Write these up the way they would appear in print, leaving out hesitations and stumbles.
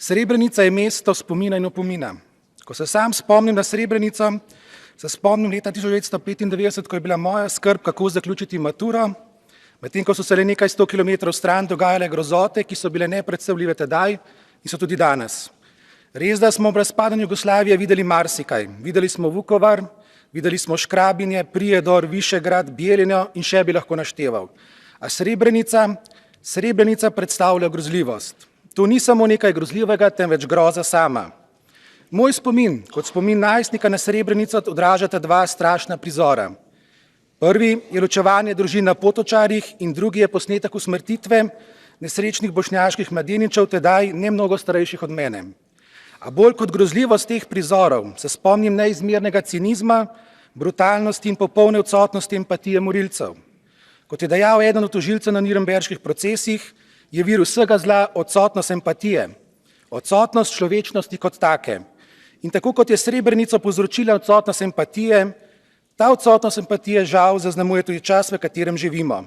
Srebrenica je mesto spomina in opomina. Ko se sam spomnim na Srebrenico, se spomnim leta 1995, ko je bila moja skrb, kako zaključiti maturo, medtem ko so se le nekaj 100 kilometrov stran dogajale grozote, ki so bile nepredstavljive tedaj in so tudi danes. Res, da smo ob razpadanju Jugoslavije videli marsikaj. Videli smo Vukovar, videli smo Škrabinje, Prijedor, Višegrad, Bielinjo in še bi lahko našteval. A Srebrenica predstavlja grozljivost. To ni samo nekaj grozljivega, temveč groza sama. Moj spomin, kot spomin najstnika na Srebrenico, odražata dva strašna prizora. Prvi je ločevanje družin na Potočarjih in drugi je posnetek usmrtitve nesrečnih bošnjaških mladeničev, tedaj ne mnogo starejših od mene. A bolj kot grozljivost teh prizorov se spomnim neizmernega cinizma, brutalnosti in popolne odsotnosti empatije morilcev. Kot je dejal eden od tožilcev na Nürnberških procesih, je vir vsega zla odsotnost empatije, odsotnost človečnosti kot take. In tako kot je Srebrenico povzročila odsotnost empatije, ta odsotnost empatije žal zaznamuje tudi čas, v katerem živimo.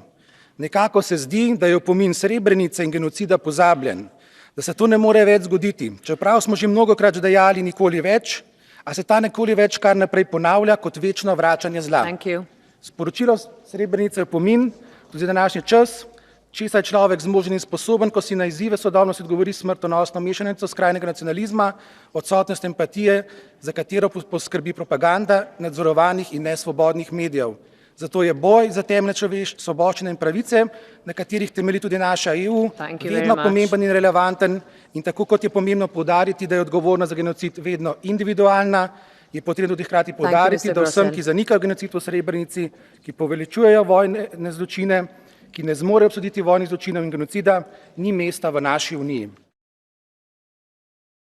Nekako se zdi, da je opomin Srebrenice in genocida pozabljen, da se to ne more več zgoditi, čeprav smo že mnogokrat dejali nikoli več, a se ta nikoli več kar naprej ponavlja kot večno vračanje zla. Sporočilo Srebrenice je opomin, tudi današnji čas, česa je človek zmožen in sposoben, ko si na izzive sodobnosti odgovori smrtonosno mešanico skrajnega nacionalizma, odsotnost empatije, za katero poskrbi propaganda nadzorovanih in nesvobodnih medijev. Zato je boj za temeljne svoboščine in pravice, na katerih temelji tudi naša EU, vedno pomemben in relevanten, in tako kot je pomembno poudariti, da je odgovorna za genocid vedno individualna, je potrebno tudi hkrati poudariti, da vsem, ki zanikajo genocid v Srebrenici, ki poveličujejo vojne zločine, ki ne zmorejo obsoditi vojnih zločinov in genocida, ni mesta v naši uniji.